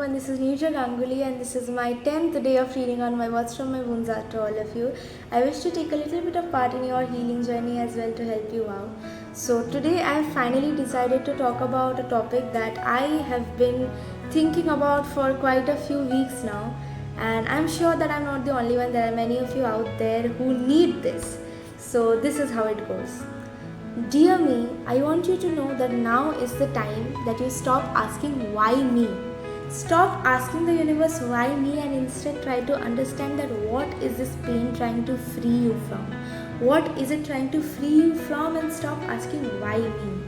everyone, this is Neerja Ganguly and this is my 10th day of reading on my What's From My Wounds Art to all of you. I wish to take a little bit of part in your healing journey as well to help you out. So today I have finally decided to talk about a topic that I have been thinking about for quite a few weeks now, and I'm sure that I'm not the only one. There are many of you out there who need this. So this is how it goes. Dear me, I want you to know that now is the time that you stop asking why me. Stop asking the universe why me and instead try to understand that what is this pain trying to free you from? What is it trying to free you from, and stop asking why me.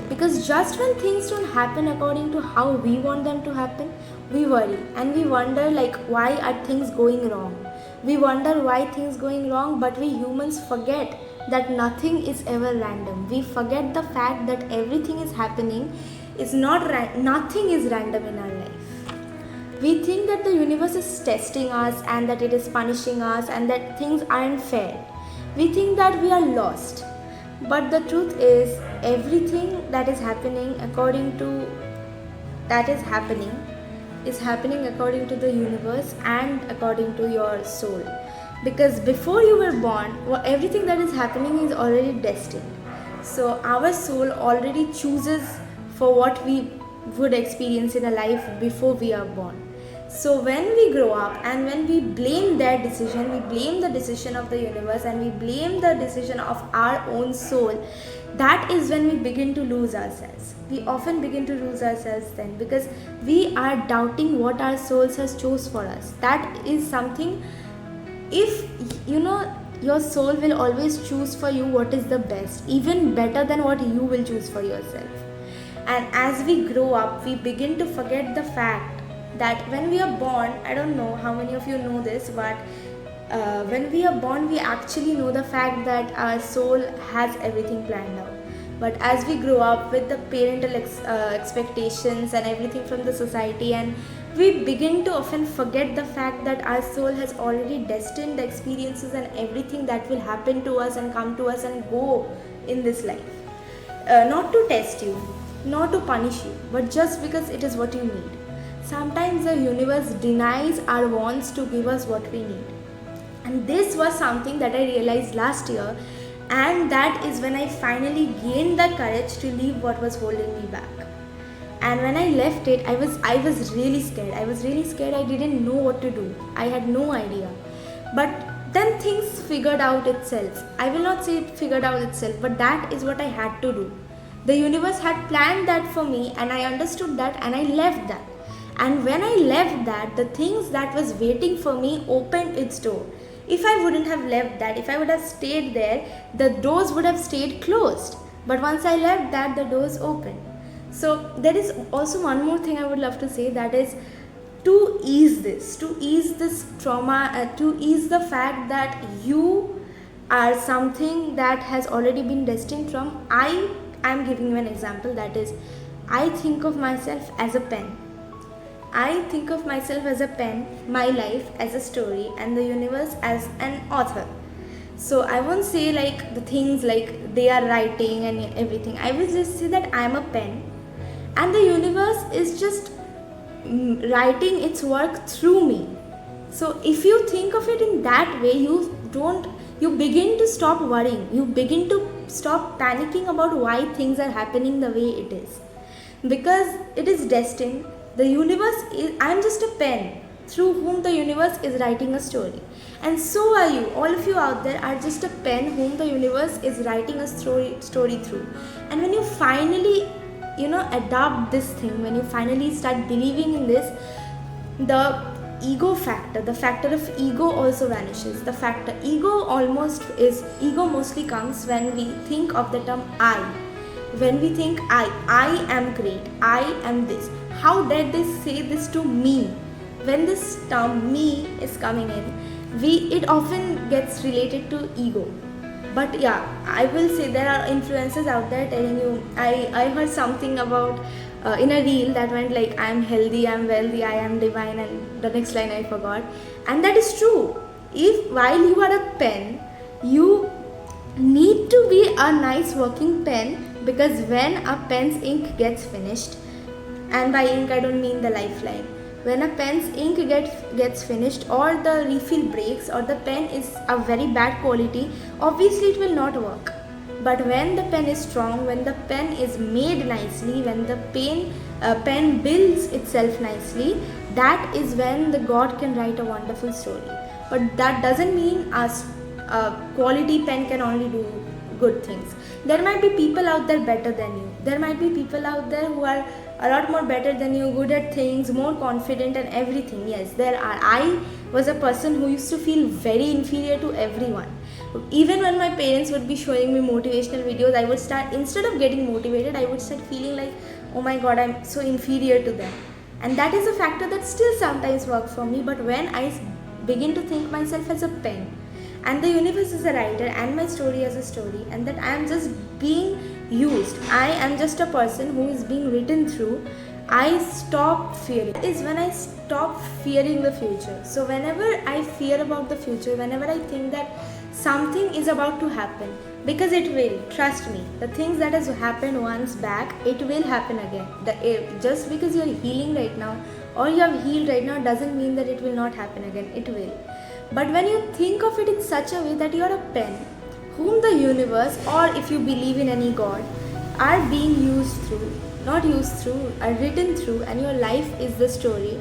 Because just when things don't happen according to how we want them to happen, we worry and we wonder like why are things going wrong. We wonder why things going wrong, but we humans forget that nothing is ever random. We forget the fact that everything is happening is nothing is random in our life. We think that the universe is testing us and that it is punishing us and that things aren't fair. We think that we are lost. But the truth is everything that is happening is happening according to the universe and according to your soul. Because before you were born, everything that is happening is already destined. So our soul already chooses for what we would experience in a life before we are born. So when we grow up and when we blame their decision, we blame the decision of the universe and we blame the decision of our own soul, that is when we begin to lose ourselves. We often begin to lose ourselves then because we are doubting what our souls has chose for us. That is something, if you know, your soul will always choose for you what is the best, even better than what you will choose for yourself. And as we grow up, we begin to forget the fact that when we are born, I don't know how many of you know this, but when we are born, we actually know the fact that our soul has everything planned out. But as we grow up with the parental expectations and everything from the society, and we begin to often forget the fact that our soul has already destined the experiences and everything that will happen to us and come to us and go in this life. Not to test you, not to punish you, but just because it is what you need. Sometimes the universe denies our wants to give us what we need. And this was something that I realized last year, and that is when I finally gained the courage to leave what was holding me back. And when I left it, I was really scared. I didn't know what to do. I had no idea. But then things figured out itself. I will not say it figured out itself, but that is what I had to do. The universe had planned that for me, and I understood that, and I left that. And when I left that, the things that was waiting for me opened its door. If I wouldn't have left that, if I would have stayed there, the doors would have stayed closed. But once I left that, the doors opened. So there is also one more thing I would love to say, that is to ease this trauma, to ease the fact that you are something that has already been destined from. I am giving you an example, that is, I think of myself as a pen. I think of myself as a pen, my life as a story, and the universe as an author. So I won't say like the things like they are writing and everything. I will just say that I am a pen, and the universe is just writing its work through me. So if you think of it in that way, you begin to stop worrying. You begin to stop panicking about why things are happening the way it is. Because it is destined. The universe is, I am just a pen through whom the universe is writing a story. And so are you. All of you out there are just a pen whom the universe is writing a story through. And when you finally, adopt this thing, when you finally start believing in this, the the factor of ego also vanishes. Ego mostly comes when we think of the term I. When we think I am great, I am this. How dare they say this to me? When this term me is coming in, it often gets related to ego. But yeah, I will say there are influencers out there telling you, I heard something about in a reel that went like, I am healthy, I am wealthy, I am divine, and the next line I forgot. And that is true. If while you are a pen, you need to be a nice working pen, because when a pen's ink gets finished And by ink I don't mean the lifeline. When a pen's ink gets finished, or the refill breaks, or the pen is a very bad quality, obviously it will not work. But when the pen is strong, when the pen is made nicely, when the pen builds itself nicely, that is when the God can write a wonderful story. But that doesn't mean a quality pen can only do good things. There might be people out there better than you. There might be people out there who are a lot more better than you, good at things, more confident and everything. Yes, there are. I was a person who used to feel very inferior to everyone. Even when my parents would be showing me motivational videos, I would start, instead of getting motivated, I would start feeling like, oh my god, I'm so inferior to them. And that is a factor that still sometimes works for me. But when I begin to think myself as a pen, and the universe is a writer, and my story as a story, and that I am just being used, I am just a person who is being written through, I stop fearing. Is when I stop fearing the future. So whenever I fear about the future, whenever I think that something is about to happen, because it will, trust me, the things that has happened once back, it will happen again. Just because you are healing right now, or you have healed right now, doesn't mean that it will not happen again. It will. But when you think of it in such a way that you are a pen whom the universe, or if you believe in any god, are being used through, not used through, are written through, and your life is the story,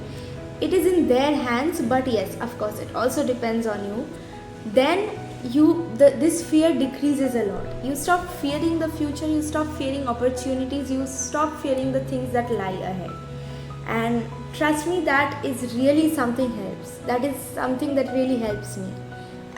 it is in their hands. But yes, of course, it also depends on you. Then this fear decreases a lot. You stop fearing the future, you stop fearing opportunities, you stop fearing the things that lie ahead. And trust me, that is really something helps. That is something that really helps me.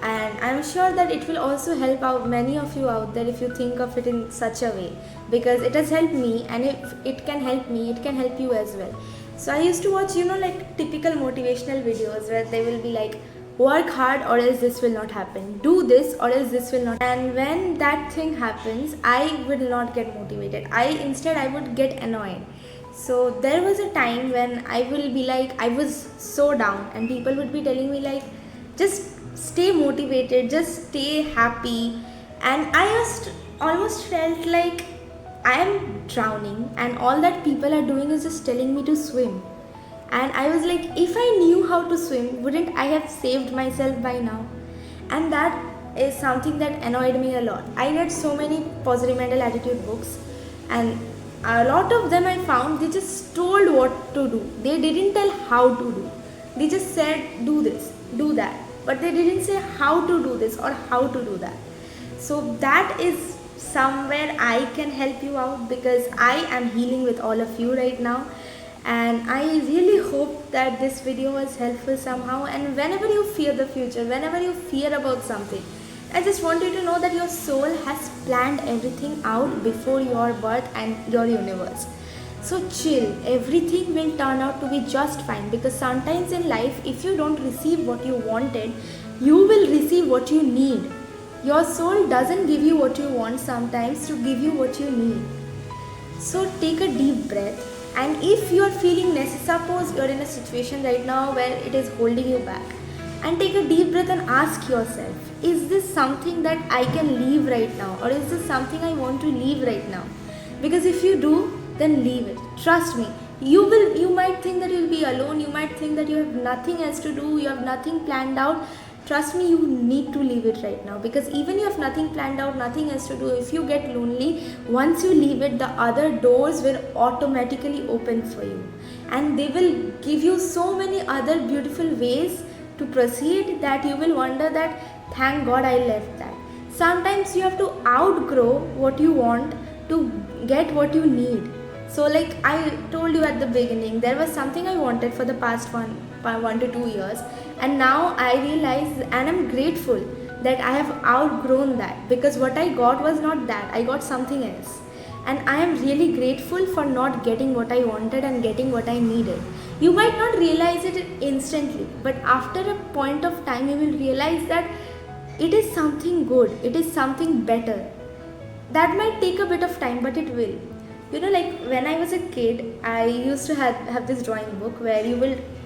And I'm sure that it will also help out many of you out there if you think of it in such a way, because it has helped me, and if it can help me, it can help you as well. So I used to watch, like typical motivational videos where they will be like, work hard or else this will not happen, do this or else this will not. And when that thing happens, I will not get motivated. I would get annoyed. So there was a time when I will be like, I was so down, and people would be telling me like, just stay motivated, just stay happy. And I almost felt like I am drowning, and all that people are doing is just telling me to swim. And I was like, if I knew how to swim, wouldn't I have saved myself by now? And that is something that annoyed me a lot. I read so many positive mental attitude books, and a lot of them I found, they just told what to do. They didn't tell how to do. They just said, do this, do that. But they didn't say how to do this or how to do that. So that is somewhere I can help you out, because I am healing with all of you right now. And I really hope that this video was helpful somehow. And whenever you fear the future, whenever you fear about something, I just want you to know that your soul has planned everything out before your birth and your universe. So chill, everything will turn out to be just fine, because sometimes in life, if you don't receive what you wanted, you will receive what you need. Your soul doesn't give you what you want sometimes to give you what you need. So take a deep breath. And if you are feeling suppose you are in a situation right now where it is holding you back, and take a deep breath and ask yourself, is this something that I can leave right now, or is this something I want to leave right now? Because if you do, then leave it. Trust me, you might think that you'll be alone, you might think that you have nothing else to do, you have nothing planned out. Trust me, you need to leave it right now, because even you have nothing planned out, nothing else to do, if you get lonely, once you leave it, the other doors will automatically open for you, and they will give you so many other beautiful ways to proceed that you will wonder that, thank God I left that. Sometimes you have to outgrow what you want to get what you need. So like I told you at the beginning, there was something I wanted for the past 1 to 2 years, and now I realize, and I'm grateful that I have outgrown that, because what I got was not that, I got something else. And I am really grateful for not getting what I wanted and getting what I needed. You might not realize it instantly, but after a point of time you will realize that it is something good, it is something better. That might take a bit of time, but it will. Like when I was a kid, I used to have this drawing book where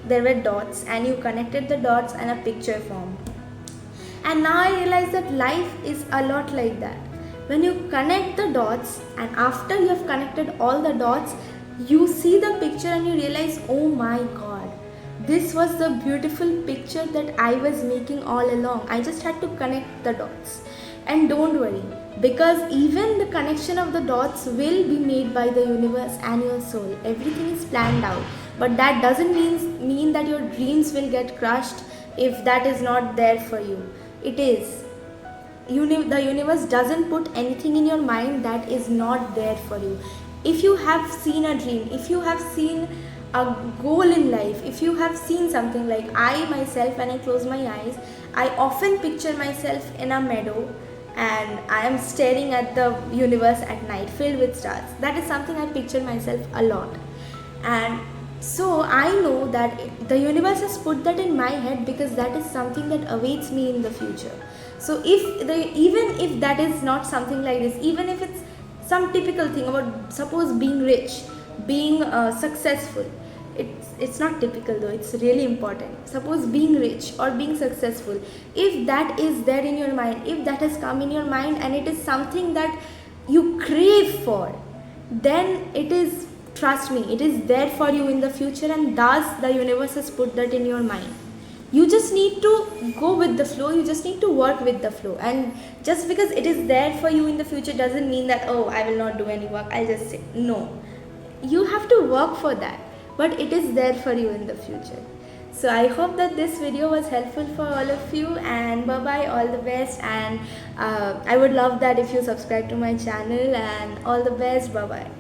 there were dots, and you connected the dots and a picture formed. And now I realize that life is a lot like that. When you connect the dots, and after you have connected all the dots, you see the picture and you realize, oh my god, this was the beautiful picture that I was making all along. I just had to connect the dots. And don't worry, because even the connection of the dots will be made by the universe and your soul. Everything is planned out. But that doesn't mean that your dreams will get crushed if that is not there for you. It is. The universe doesn't put anything in your mind that is not there for you. If you have seen a dream, if you have seen a goal in life, if you have seen something, like I myself, when I close my eyes, I often picture myself in a meadow and I am staring at the universe at night filled with stars. That is something I picture myself a lot. And so I know that the universe has put that in my head because that is something that awaits me in the future. So even if that is not something like this, even if it's some typical thing about, suppose, being rich, being successful, it's not typical though, it's really important. Suppose being rich or being successful, if that is there in your mind, if that has come in your mind and it is something that you crave for, then it is, trust me, it is there for you in the future, and thus the universe has put that in your mind. You just need to go with the flow, you just need to work with the flow. And just because it is there for you in the future doesn't mean that, oh, I will not do any work, I'll just sit. No, you have to work for that, but it is there for you in the future. So I hope that this video was helpful for all of you, and bye bye, all the best. And I would love that if you subscribe to my channel, and all the best, bye bye.